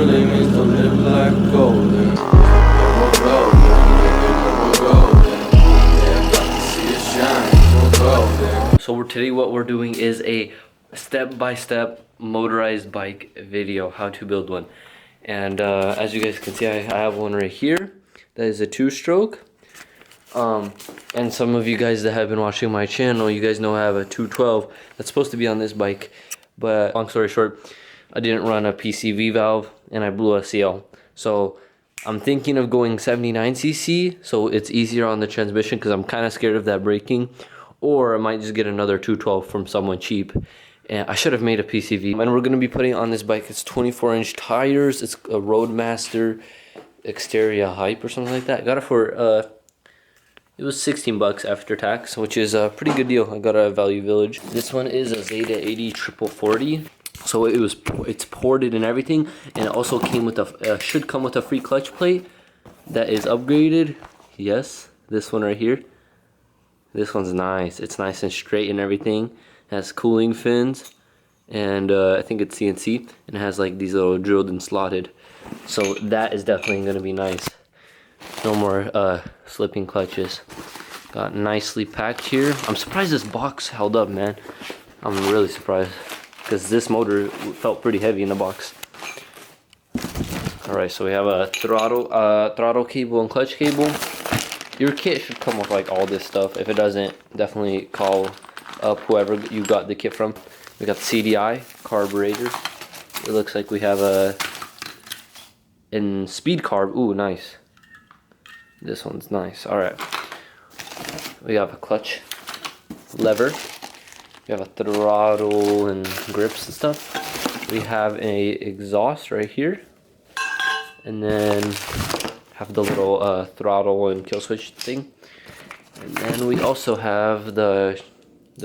really means to live like golden. We're golden. Yeah, got to see it shine. We're golden. So today what we're doing is a step-by-step motorized bike video, how to build one. And as you guys can see, I have one right here. That is a 2-stroke. And some of you guys that have been watching my channel, you guys know I have a 212 that's supposed to be on this bike. But long story short, I didn't run a PCV valve and I blew a CL. So I'm thinking of going 79cc, so it's easier on the transmission because I'm kind of scared of that braking. Or I might just get another 212 from someone cheap. And I should have made a PCV. And we're going to be putting on this bike, it's 24-inch tires. It's a Roadmaster Exterior Hype or something like that. I got it for, it was 16 bucks after tax, which is a pretty good deal. I got it at Value Village. This one is a Zeta 80 4040. So it's ported and everything. And it also came with a, should come with a free clutch plate that is upgraded. Yes, this one right here. This one's nice. It's nice and straight and everything. It has cooling fins, and I think it's CNC, and it has like these little drilled and slotted. So that is definitely gonna be nice. No more slipping clutches. Got nicely packed here. I'm surprised this box held up, man. I'm really surprised because this motor felt pretty heavy in the box. All right, so we have a throttle cable and clutch cable. Your kit should come with like all this stuff. If it doesn't, definitely call up whoever you got the kit from. We got the CDI, carburetor. It looks like we have a in speed carb. Ooh, nice. This one's nice. All right. We have a clutch lever. We have a throttle and grips and stuff. We have a exhaust right here, and then have the little throttle and kill switch thing, and then we also have the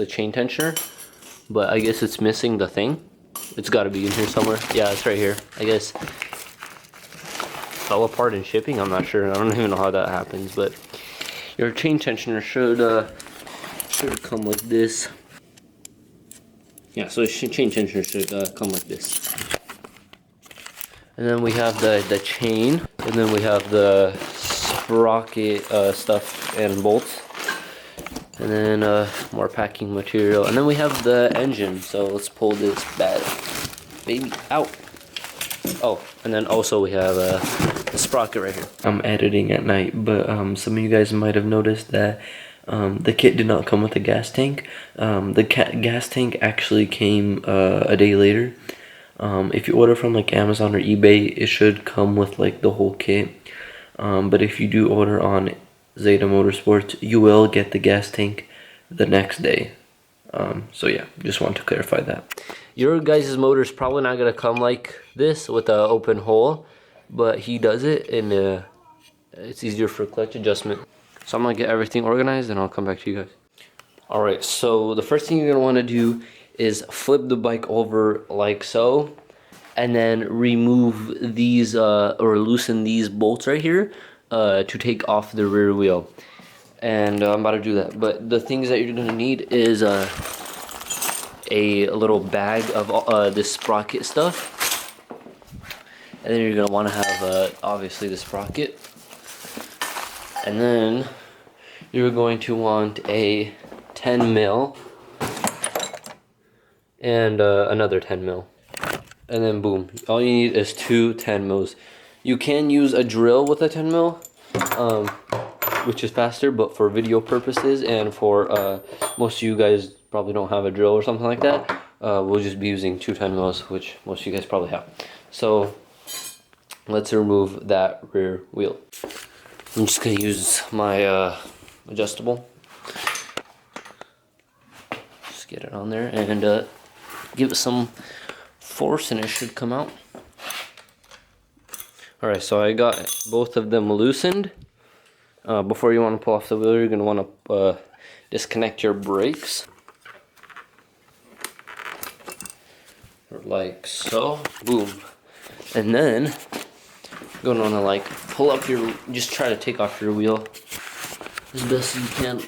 chain tensioner, but I guess it's missing the thing. It's got to be in here somewhere. Yeah, it's right here. I guess fell apart in shipping. I'm not sure. I don't even know how that happens, but your chain tensioner should come like this. Yeah, so chain tensioner should come like this. And then we have the chain, and then we have the sprocket stuff and bolts, and then more packing material, and then we have the engine. So let's pull this bad baby out. Oh, and then also we have the sprocket right here. I'm editing at night, but some of you guys might have noticed that the kit did not come with a gas tank. The gas tank actually came a day later. If you order from like Amazon or eBay, it should come with like the whole kit. But if you do order on Zeta Motorsports, you will get the gas tank the next day. So yeah, just want to clarify that. Your guys' motor is probably not gonna come like this with an open hole, but he does it, and it's easier for clutch adjustment. So I'm gonna get everything organized, and I'll come back to you guys. All right, so the first thing you're gonna want to do is flip the bike over like so, and then remove these or loosen these bolts right here to take off the rear wheel. And I'm about to do that, but the things that you're gonna need is a little bag of this sprocket stuff, and then you're gonna want to have obviously the sprocket, and then you're going to want a 10 mil and another 10 mil, and then boom, all you need is 2 10 mils. You can use a drill with a 10 mil, which is faster, but for video purposes and for most of you guys probably don't have a drill or something like that, we'll just be using 2 10 mils, which most of you guys probably have. So let's remove that rear wheel. I'm just gonna use my adjustable. Just get it on there and give it some force, and it should come out. Alright, so I got both of them loosened. Before you want to pull off the wheel, you're going to want to disconnect your brakes. Like so. Boom. And then you're going to want to like pull up your, just try to take off your wheel as best as you can.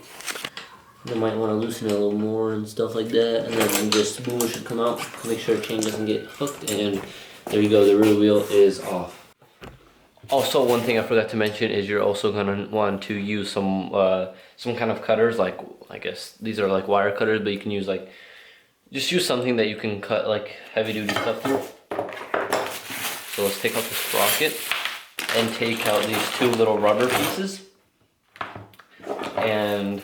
You might want to loosen it a little more and stuff like that, and then just boom, it should come out. Make sure the chain doesn't get hooked, and There you go, the rear wheel is off. Also, one thing I forgot to mention is you're also gonna want to use some kind of cutters, like I guess these are like wire cutters, but you can use like, just use something that you can cut like heavy duty stuff through. So let's take out the sprocket and take out these two little rubber pieces and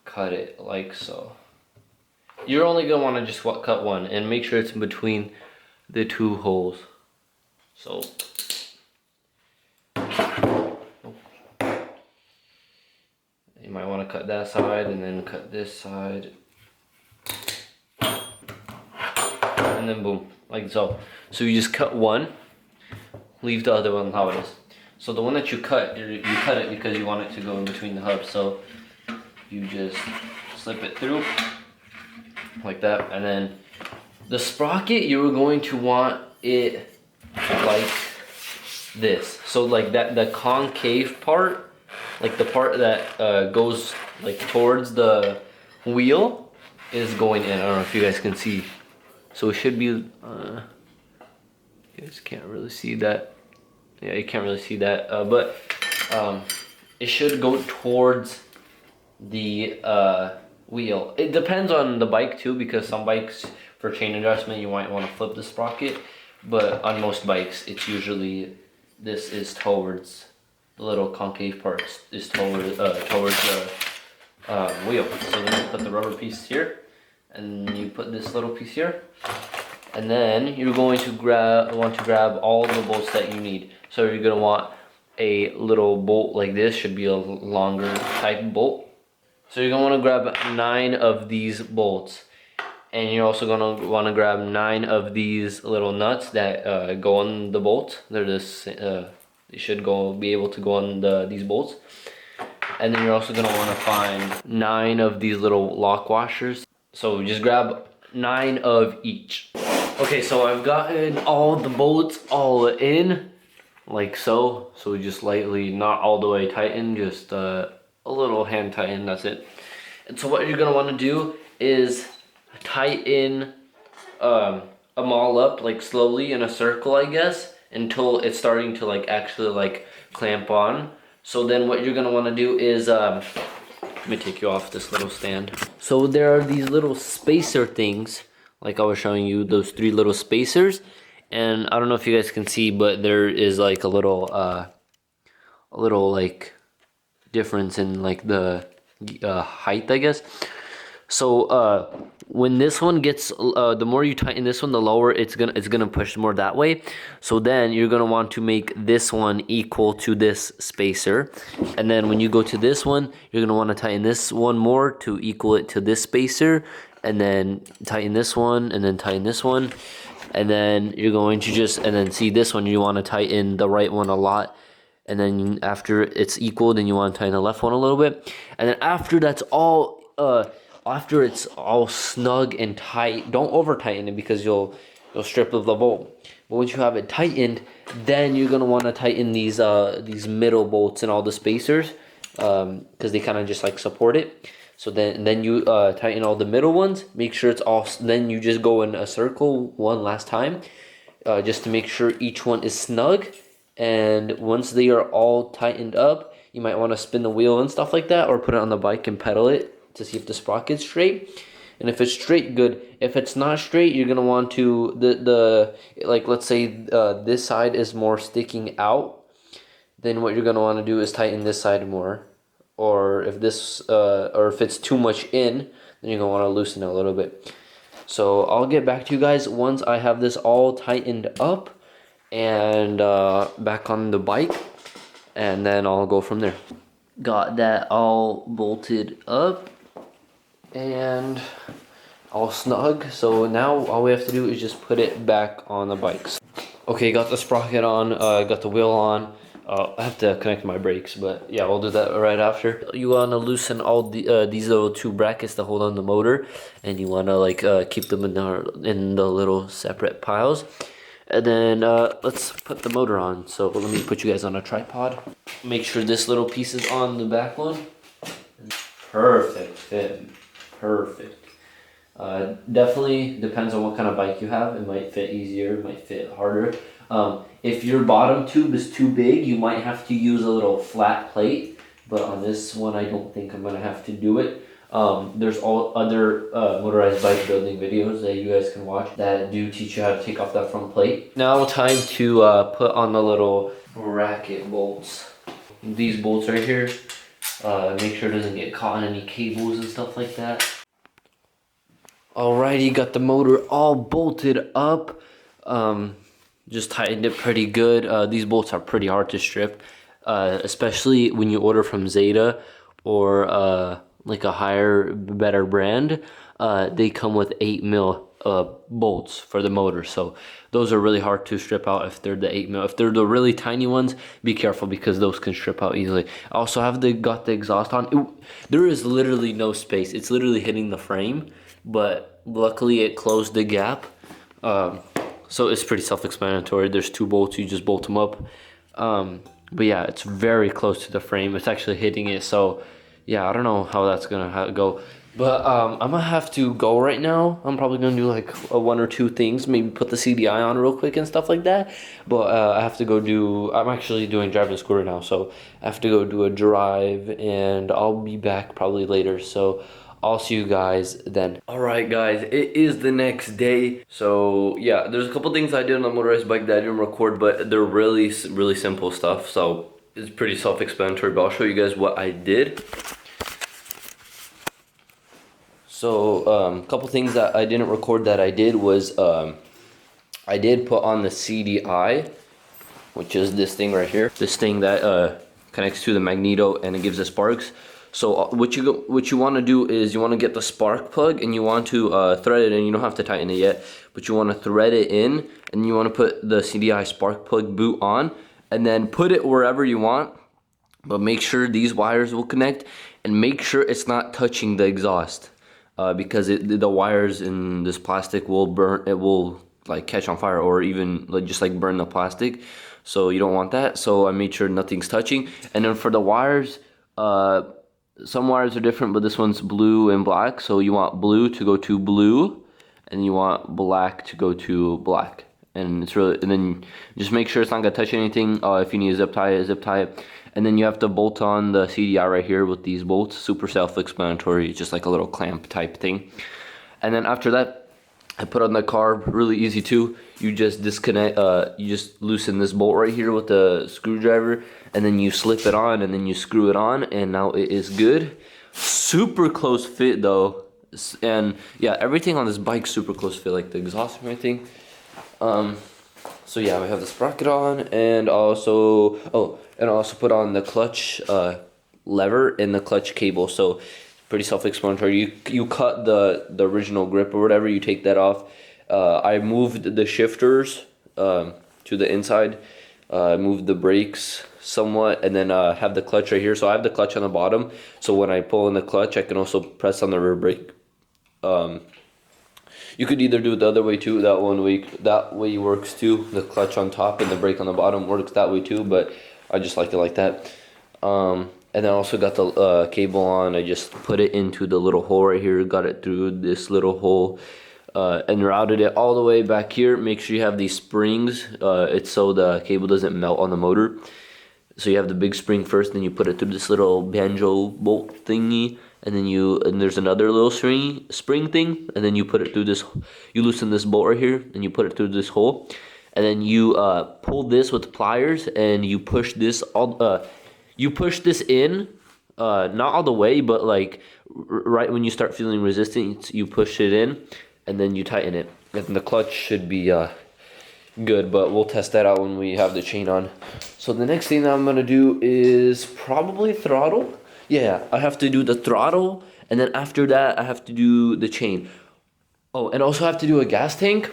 cut it like so. You're only gonna want to just cut one and make sure it's in between the two holes. So you might want to cut that side and then cut this side. And then boom, like so. So you just cut one, leave the other one how it is. So the one that you cut, you cut it because you want it to go in between the hubs. So you just slip it through like that. And then the sprocket, you're going to want it like this. So like that, the concave part, like the part that goes like towards the wheel is going in. I don't know if you guys can see. So it should be, you guys can't really see that. Yeah, you can't really see that, but it should go towards the wheel. It depends on the bike too, because some bikes for chain adjustment you might want to flip the sprocket, but on most bikes it's usually this is towards the little concave part is towards the wheel. So then you put the rubber piece here, and you put this little piece here, and then you're going to want to grab all the bolts that you need. So you're gonna want a little bolt like this, should be a longer type bolt. So you're gonna want to grab 9 of these bolts, and you're also gonna want to grab 9 of these little nuts that go on the bolt. They're this, they should be able to go on these bolts. And then you're also gonna want to find 9 of these little lock washers. So just grab 9 of each. Okay, so I've gotten all the bolts all in, like so. So just lightly, not all the way tighten, just a little hand tighten, that's it. And so what you're gonna want to do is tighten them all up, like slowly in a circle, I guess, until it's starting to like actually like clamp on. So then what you're gonna want to do is let me take you off this little stand. So there are these little spacer things, like I was showing you, those 3 little spacers, and I don't know if you guys can see, but there is like a little like difference in like the height, I guess. So when this one gets, the more you tighten this one, the lower it's gonna push more that way. So then you're gonna want to make this one equal to this spacer, and then when you go to this one, you're gonna want to tighten this one more to equal it to this spacer, and then tighten this one, and then tighten this one, and then you're going to and then see this one, you want to tighten the right one a lot. And then after it's equal, then you want to tighten the left one a little bit. And then after that's all, after it's all snug and tight, don't over tighten it because you'll strip of the bolt. But once you have it tightened, then you're gonna want to tighten these middle bolts and all the spacers, because they kind of just like support it. So then you tighten all the middle ones. Make sure it's all. Then you just go in a circle one last time, just to make sure each one is snug. And once they are all tightened up, you might want to spin the wheel and stuff like that, or put it on the bike and pedal it to see if the sprocket's straight. And if it's straight, good. If it's not straight, you're gonna want to like, let's say this side is more sticking out, then what you're gonna want to do is tighten this side more. Or if it's too much in, then you're gonna want to loosen it a little bit. So I'll get back to you guys once I have this all tightened up and back on the bike, and then I'll go from there. Got that all bolted up and all snug. So now all we have to do is just put it back on the bikes. Okay, got the sprocket on, got the wheel on. I have to connect my brakes, but yeah, we'll do that right after. You want to loosen all these little 2 brackets to hold on the motor, and you want to like keep them in the little separate piles. And then let's put the motor on. So let me put you guys on a tripod. Make sure this little piece is on the back one. Perfect fit, perfect. Definitely depends on what kind of bike you have. It might fit easier, it might fit harder. If your bottom tube is too big, you might have to use a little flat plate, but on this one I don't think I'm gonna have to do it. There's all other motorized bike building videos that you guys can watch that do teach you how to take off that front plate. Now time to put on the little bracket bolts. These bolts right here, make sure it doesn't get caught in any cables and stuff like that. Alrighty, got the motor all bolted up. Just tightened it pretty good. These bolts are pretty hard to strip, especially when you order from Zeta or like a higher, better brand. They come with 8mm bolts for the motor, so those are really hard to strip out if they're the 8mm. If they're the really tiny ones, be careful because those can strip out easily. I also have got the exhaust on. There is literally no space. It's literally hitting the frame, but luckily it closed the gap. So it's pretty self-explanatory. There's 2 bolts, you just bolt them up. But yeah, it's very close to the frame. It's actually hitting it, so yeah, I don't know how that's gonna go. But I'm gonna have to go right now. I'm probably gonna do like 1 or 2 things, maybe put the CDI on real quick and stuff like that. But I have to go I'm actually doing driving school right now, so I have to go do a drive, and I'll be back probably later. So I'll see you guys then. Alright guys, it is the next day. So yeah, there's a couple things I did on the motorized bike that I didn't record, but they're really simple stuff. So it's pretty self-explanatory, but I'll show you guys what I did. So a couple things that I didn't record that I did was I did put on the CDI, which is this thing right here. This thing that connects to the magneto and it gives the sparks. So what you want to do is you want to get the spark plug and you want to thread it in. You don't have to tighten it yet, but you want to thread it in and you want to put the CDI spark plug boot on and then put it wherever you want, but make sure these wires will connect and make sure it's not touching the exhaust because the wires in this plastic will burn. It will like catch on fire or even like just like burn the plastic. So you don't want that. So I made sure nothing's touching. And then for the wires, some wires are different, but this one's blue and black. So you want blue to go to blue, and you want black to go to black. And then just make sure it's not gonna touch anything. If you need to zip tie it. And then you have to bolt on the CDI right here with these bolts. Super self-explanatory, just like a little clamp type thing. And then after that, I put on the carb, really easy too. You just disconnect, you just loosen this bolt right here with the screwdriver, and then you slip it on, and then you screw it on, and now it is good. Super close fit though, and yeah, everything on this bike super close fit, like the exhaust and everything. So yeah, we have the sprocket on, and also put on the clutch lever and the clutch cable. So pretty self-explanatory. You cut the original grip or whatever, you take that off. I moved the shifters to the inside, moved the brakes somewhat, and then have the clutch right here. So I have the clutch on the bottom, so when I pull in the clutch, I can also press on the rear brake. You could either do it the other way too. That way works too. The clutch on top and the brake on the bottom works that way too, but I just like it like that. And then I also got the cable on. I just put it into the little hole right here, got it through this little hole, and routed it all the way back here. Make sure you have these springs. It's so the cable doesn't melt on the motor. So you have the big spring first, then you put it through this little banjo bolt thingy, and then there's another little spring thing, and then you put it through this. You loosen this bolt right here, and you put it through this hole, and then you pull this with pliers, and you push this all. You push this in, not all the way, but like right when you start feeling resistance, you push it in, and then you tighten it. And the clutch should be good, but we'll test that out when we have the chain on. So the next thing that I'm gonna do is probably throttle. Yeah, I have to do the throttle, and then after that, I have to do the chain. Oh, and also have to do a gas tank,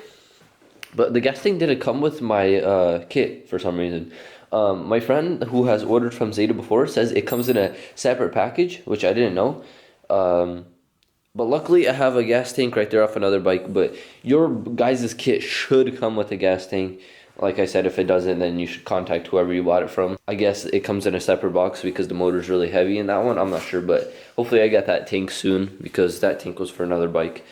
but the gas tank didn't come with my kit for some reason. My friend who has ordered from Zeta before says it comes in a separate package, which I didn't know. But luckily I have a gas tank right there off another bike, but your guys' kit should come with a gas tank. Like I said, if it doesn't, then you should contact whoever you bought it from. I guess it comes in a separate box because the motor's really heavy in that one. I'm not sure, but hopefully I get that tank soon because that tank was for another bike.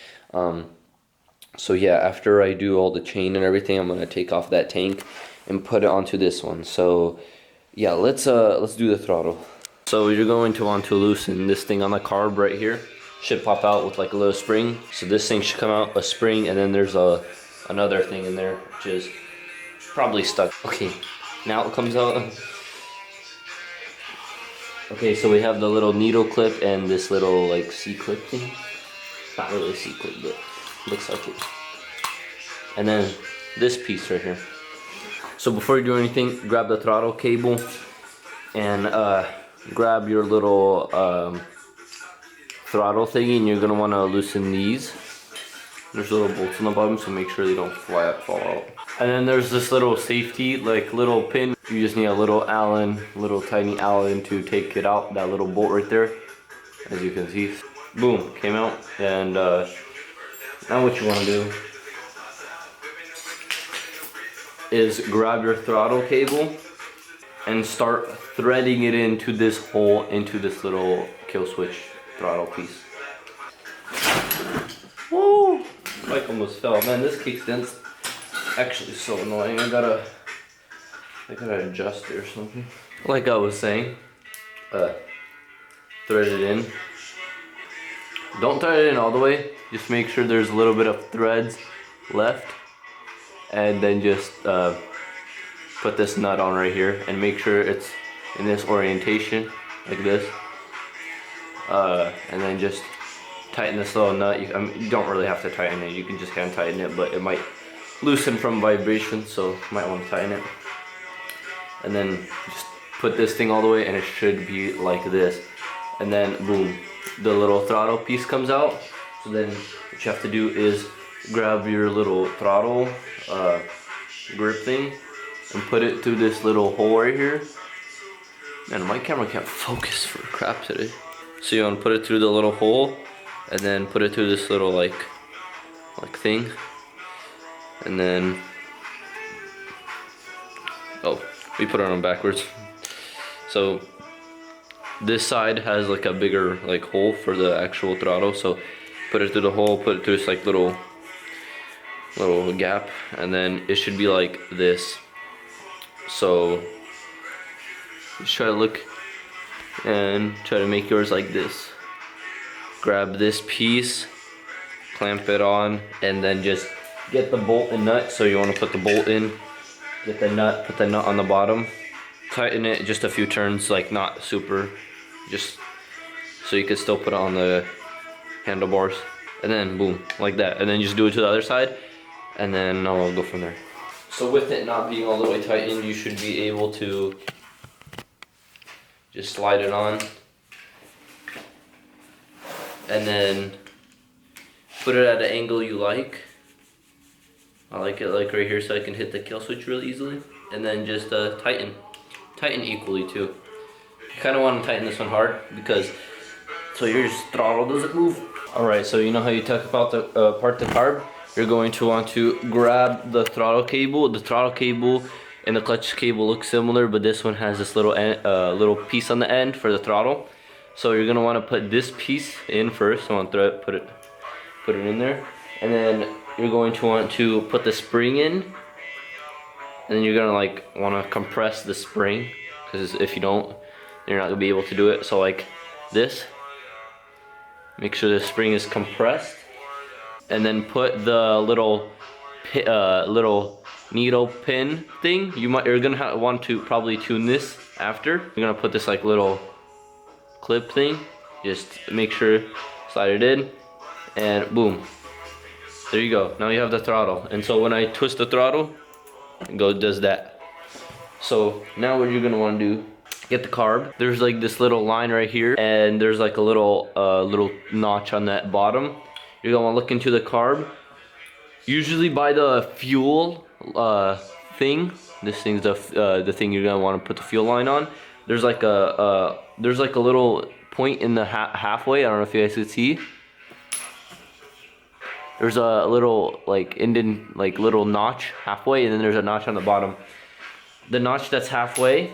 So yeah, after I do all the chain and everything, I'm gonna take off that tank and put it onto this one. So yeah, let's do the throttle. So you're going to want to loosen this thing on the carb right here. Should pop out with like a little spring. So this thing should come out, a spring, and then there's another thing in there which is probably stuck. Okay, now it comes out. Okay, so we have the little needle clip and this little like C-clip thing. Not really a C-clip, but looks like it. And then this piece right here. So before you do anything, grab the throttle cable and grab your little throttle thingy, and you're gonna want to loosen these. There's little bolts on the bottom, so make sure they don't fall out. And then there's this little safety, like little pin. You just need a little Allen, little tiny Allen to take it out. That little bolt right there, as you can see. Boom, came out. And now what you want to do is grab your throttle cable and start threading it into this hole, into this little kill switch throttle piece. Woo! Bike almost fell. Man, this kickstand's actually so annoying. I gotta adjust it or something. Like I was saying, thread it in. Don't thread it in all the way. Just make sure there's a little bit of threads left, and then just put this nut on right here and make sure it's in this orientation like this, and then just tighten this little nut. You don't really have to tighten it, you can just hand tighten it, but it might loosen from vibration, so you might want to tighten it. And then just put this thing all the way and it should be like this, and then boom, the little throttle piece comes out. So then what you have to do is grab your little throttle grip thing and put it through this little hole right here. Man, my camera can't focus for crap today. So you want to put it through the little hole and then put it through this little like thing, and then we put it on backwards. So this side has like a bigger like hole for the actual throttle, so put it through the hole, put it through this like little gap, and then it should be like this. So just try to look and try to make yours like this. Grab this piece, clamp it on, and then just get the bolt and nut. So you want to put the bolt in, get the nut, put the nut on the bottom, tighten it just a few turns, like not super, just so you can still put it on the handlebars, and then boom, like that. And then just do it to the other side, and then I'll go from there. So with it not being all the way tightened, you should be able to just slide it on, and then put it at an angle you like. I like it like right here, so I can hit the kill switch really easily. And then just tighten equally too. You kind of want to tighten this one hard, because so your throttle doesn't move. Alright, so you know how you talk about the part the carb? You're going to want to grab the throttle cable. The throttle cable and the clutch cable look similar, but this one has this little little piece on the end for the throttle. So you're gonna want to put this piece in first. So put it in there, and then you're going to want to put the spring in, and then you're gonna like want to compress the spring, because if you don't, you're not gonna be able to do it. So like this, make sure the spring is compressed, and then put the little needle pin thing. You're gonna want to probably tune this after. You're gonna put this like little clip thing. Just make sure, slide it in, and boom. There you go. Now you have the throttle. And so when I twist the throttle, it does that. So now what you're gonna want to do, get the carb. There's like this little line right here, and there's like a little notch on that bottom. You're gonna want to look into the carb. Usually by the fuel thing, this thing's the thing you're gonna want to put the fuel line on. There's like a little point in the halfway. I don't know if you guys could see. There's a little like indent, like little notch halfway, and then there's a notch on the bottom. The notch that's halfway,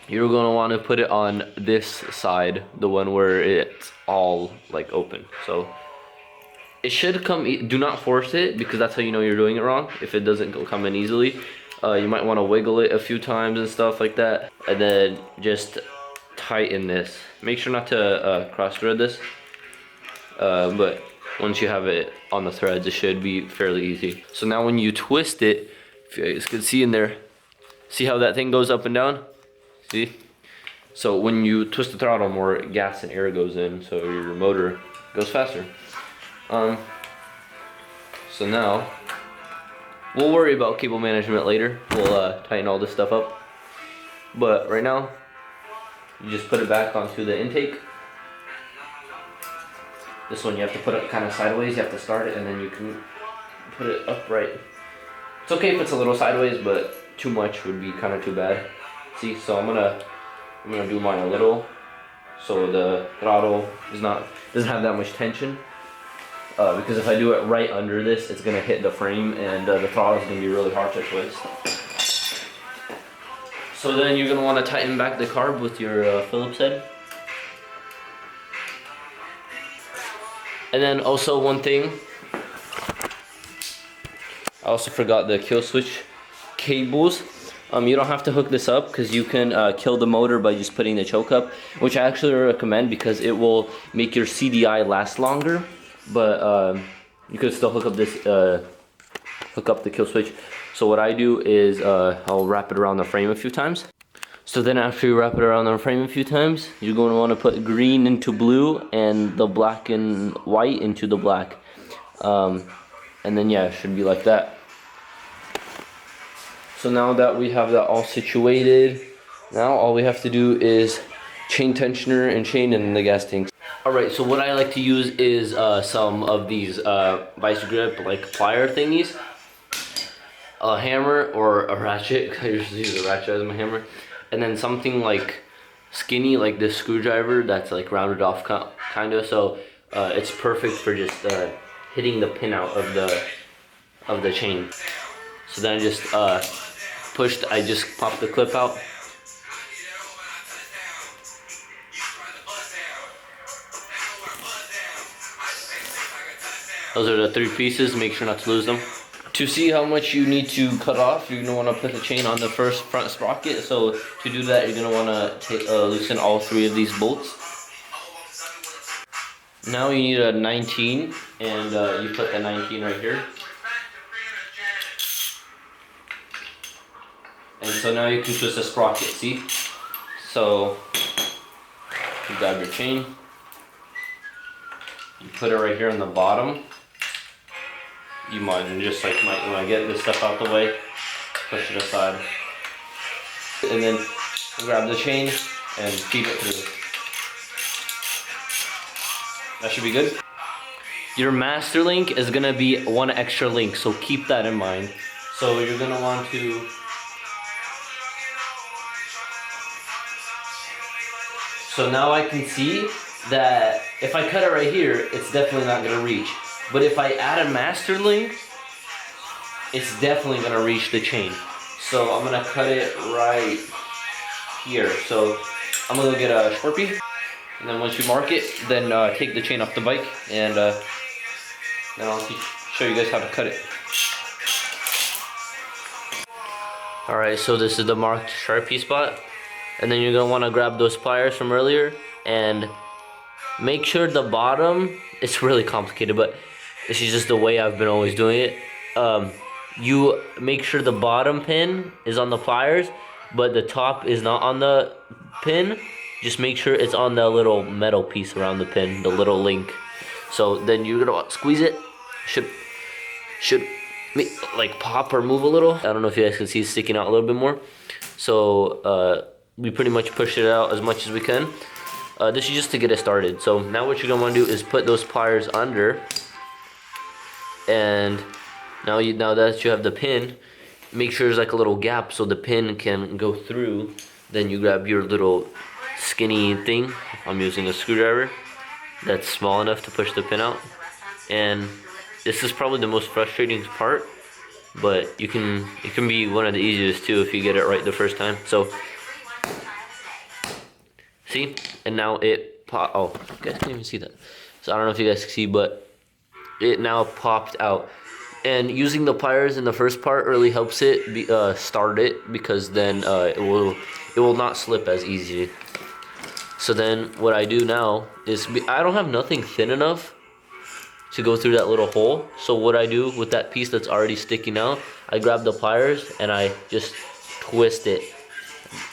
you're gonna want to put it on this side, the one where it's all like open. So it should come, do not force it, because that's how you know you're doing it wrong. If it doesn't come in easily, you might want to wiggle it a few times and stuff like that, and then just tighten this. Make sure not to cross thread this, but once you have it on the threads, it should be fairly easy. So now when you twist it, if you guys can see in there, see how that thing goes up and down? See? So when you twist the throttle, more gas and air goes in, so your motor goes faster. So now, we'll worry about cable management later. We'll tighten all this stuff up. But right now, you just put it back onto the intake. This one you have to put it kind of sideways. You have to start it and then you can put it upright. It's okay if it's a little sideways, but too much would be kind of too bad. See, so I'm gonna do mine a little, so the throttle doesn't have that much tension. Because if I do it right under this, it's gonna hit the frame, and the throttle is gonna be really hard to twist. So then you're gonna want to tighten back the carb with your Phillips head. And then also one thing, I also forgot the kill switch cables. You don't have to hook this up, because you can kill the motor by just putting the choke up, which I actually recommend because it will make your CDI last longer. But you could still hook up the kill switch. So what I do is I'll wrap it around the frame a few times. So then after you wrap it around the frame a few times, you're going to want to put green into blue and the black and white into the black. And then yeah, it should be like that. So now that we have that all situated, now all we have to do is chain tensioner and chain in the gas tanks. Alright, so what I like to use is some of these vice grip like plier thingies, a hammer or a ratchet. I usually use a ratchet as my hammer, and then something like skinny like this screwdriver that's like rounded off kind of, so it's perfect for just hitting the pin out of the chain. So then I just I just popped the clip out. Those are the 3 pieces, make sure not to lose them. To see how much you need to cut off, you're gonna wanna put the chain on the first front sprocket. So to do that, you're gonna wanna loosen all 3 of these bolts. Now you need a 19, and you put the 19 right here. And so now you can twist the sprocket, see? So you grab your chain, you put it right here on the bottom. You might just like might get this stuff out the way, push it aside, and then grab the chain and feed it through. That should be good. Your master link is gonna be 1 extra link, so keep that in mind. So you're gonna want to So now I can see that if I cut it right here, it's definitely not gonna reach. But if I add a master link, it's definitely gonna reach the chain. So I'm gonna cut it right here. So I'm gonna get a Sharpie, and then once you mark it, then take the chain off the bike, and then I'll show you guys how to cut it. Alright, so this is the marked Sharpie spot. And then you're gonna wanna grab those pliers from earlier and make sure the bottom, it's really complicated, but this is just the way I've been always doing it. You make sure the bottom pin is on the pliers, but the top is not on the pin. Just make sure it's on the little metal piece around the pin, the little link. So then you're gonna squeeze it. Should like pop or move a little. I don't know if you guys can see it sticking out a little bit more. So we pretty much push it out as much as we can. This is just to get it started. So now what you're gonna want to do is put those pliers under, and now that you have the pin, make sure there's like a little gap so the pin can go through. Then you grab your little skinny thing. I'm using a screwdriver that's small enough to push the pin out, and this is probably the most frustrating part, but it can be one of the easiest too if you get it right the first time. So see, and now it oh, you guys can't even see that. So I don't know if you guys can see, but it now popped out. And using the pliers in the first part really helps it start it, because then it will not slip as easy. So then what I do now is, I don't have nothing thin enough to go through that little hole. So what I do with that piece that's already sticking out, I grab the pliers and I just twist it.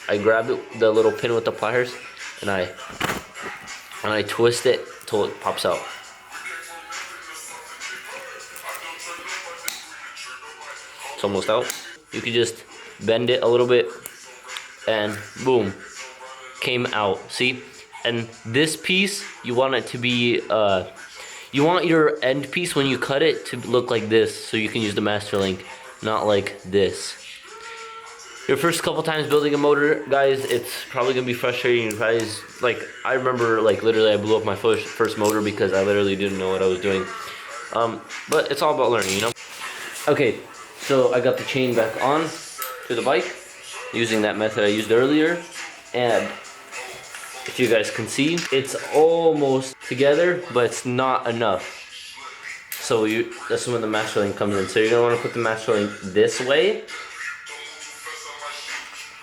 I grab the little pin with the pliers and I twist it till it pops out. It's almost out. You can just bend it a little bit and boom, came out. See? And this piece, you want it to be you want your end piece when you cut it to look like this, so you can use the master link, not like this. Your first couple times building a motor, guys, it's probably gonna be frustrating. Guys, like, I remember, like, literally I blew up my first motor because I literally didn't know what I was doing. But it's all about learning, you know? Okay, so I got the chain back on to the bike using that method I used earlier, and if you guys can see, it's almost together, but it's not enough. So this is when the master link comes in. So you're gonna want to put the master link this way,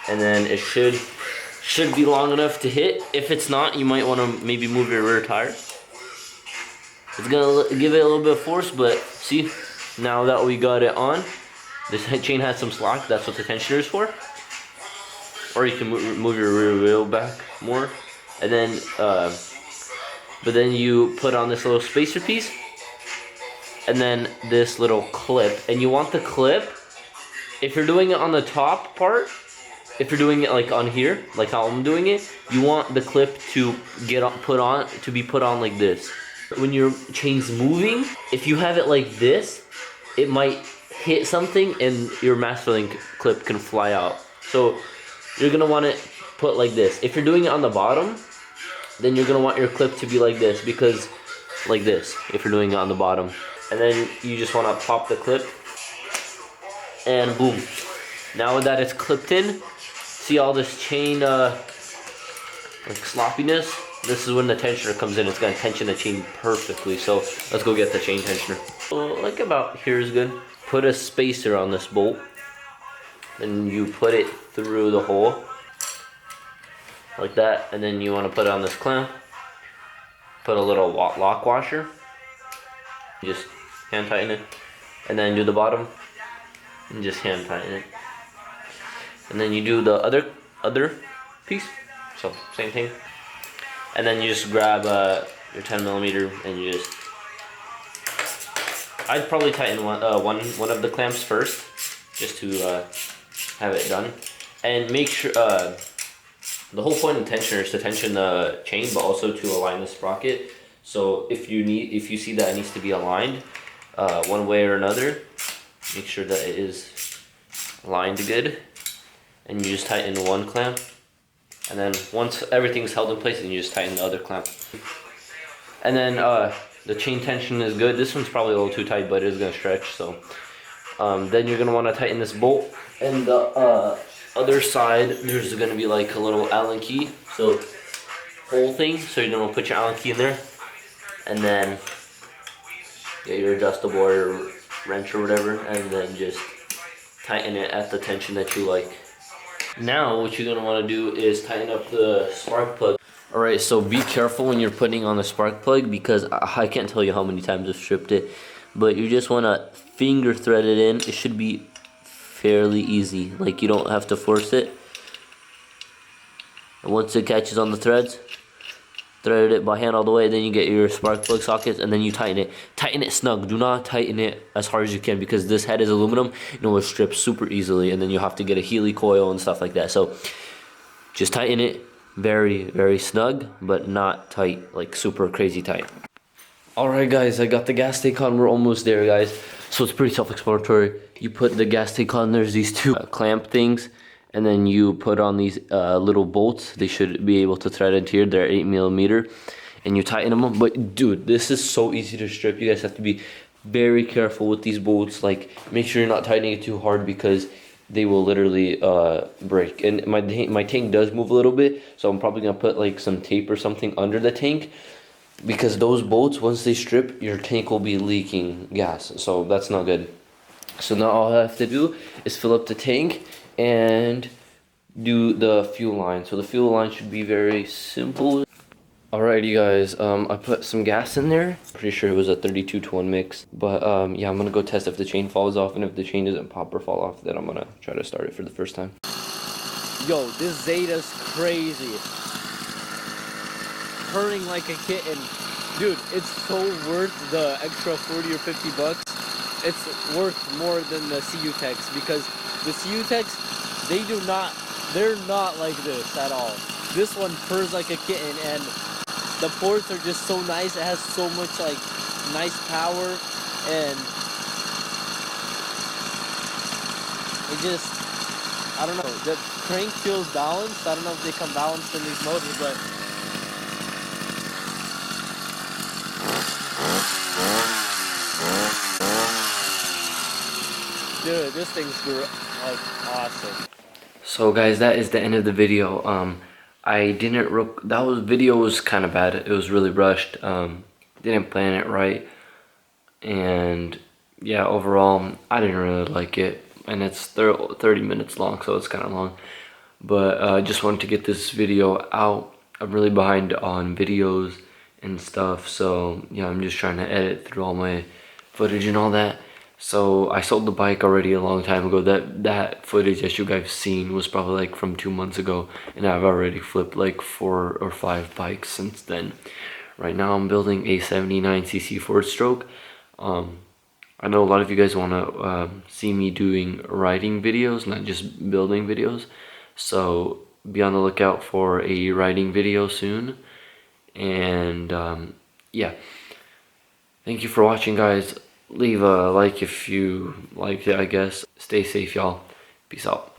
and then it should be long enough to hit. If it's not, you might want to maybe move your rear tire. It's gonna give it a little bit of force, but see, now that we got it on, this chain has some slack. That's what the tensioner is for. Or you can move your rear wheel back more, and then but then you put on this little spacer piece, and then this little clip. And you want the clip, if you're doing it on the top part, if you're doing it like on here, like how I'm doing it, you want the clip to be put on like this. When your chain's moving, if you have it like this, it might hit something and your master link clip can fly out. So you're gonna want it put like this. If you're doing it on the bottom, then you're gonna want your clip to be like this, because like this, if you're doing it on the bottom. And then you just wanna pop the clip, and boom. Now that it's clipped in, see all this chain like sloppiness? This is when the tensioner comes in. It's gonna tension the chain perfectly. So let's go get the chain tensioner. So like about here is good. Put a spacer on this bolt, and you put it through the hole like that, and then you want to put on this clamp, put a little lock washer, just hand tighten it, and then do the bottom and just hand tighten it, and then you do the other piece, so same thing, and then you just grab your 10mm and you just, I'd probably tighten one of the clamps first, just to have it done, and make sure the whole point of the tensioner is to tension the chain, but also to align the sprocket. So if you see that it needs to be aligned one way or another, make sure that it is aligned good, and you just tighten one clamp, and then once everything's held in place, then you just tighten the other clamp. And then the chain tension is good. This one's probably a little too tight, but it is going to stretch. So then you're going to want to tighten this bolt, and the other side, there's going to be like a little Allen key, so hole thing. So you're going to put your Allen key in there, and then get your adjustable or wrench or whatever, and then just tighten it at the tension that you like. Now what you're going to want to do is tighten up the spark plug. Alright, so be careful when you're putting on the spark plug, because I can't tell you how many times I've stripped it, but you just want to finger thread it in. It should be fairly easy, like you don't have to force it. And once it catches on the threads, thread it by hand all the way, then you get your spark plug sockets, and then you tighten it. Tighten it snug. Do not tighten it as hard as you can, because this head is aluminum and it will strip super easily, and then you have to get a Healy coil and stuff like that. So just tighten it very, very snug, but not tight, like super crazy tight. Alright guys, I got the gas tank on. We're almost there, guys. So it's pretty self-explanatory. You put the gas tank on, there's these two clamp things, and then you put on these little bolts. They should be able to thread into here. They're 8mm, and you tighten them up. But dude, this is so easy to strip. You guys have to be very careful with these bolts. Like, make sure you're not tightening it too hard, because they will literally break. And my tank does move a little bit, so I'm probably gonna put like some tape or something under the tank because those bolts, once they strip, your tank will be leaking gas, so that's not good. So now all I have to do is fill up the tank and do the fuel line. So the fuel line should be very simple. Alrighty guys, I put some gas in there. Pretty sure it was a 32 to 1 mix. But yeah, I'm gonna go test if the chain falls off, and if the chain doesn't pop or fall off, then I'm gonna try to start it for the first time. Yo, this Zeta's crazy. Purring like a kitten. Dude, it's so worth the extra 40 or 50 bucks. It's worth more than the CU Techs, because the CU Techs, they're not like this at all. This one purrs like a kitten, and the ports are just so nice. It has so much like nice power, and it just, I don't know, the crank feels balanced. I don't know if they come balanced in these motors, but dude, this thing's like awesome. So guys, that is the end of the video. I didn't video was kind of bad. It was really rushed. Didn't plan it right, and yeah, overall I didn't really like it. And it's 30 minutes long, so it's kind of long. But I just wanted to get this video out. I'm really behind on videos and stuff, so yeah, I'm just trying to edit through all my footage and all that. So I sold the bike already a long time ago. That footage that you guys seen was probably like from 2 months ago, and I've already flipped like 4 or 5 bikes since then. Right now I'm building a 79cc 4-stroke. I know a lot of you guys want to see me doing riding videos, not just building videos. So be on the lookout for a riding video soon. And yeah, thank you for watching, guys. Leave a like if you liked it, I guess. Stay safe, y'all. Peace out.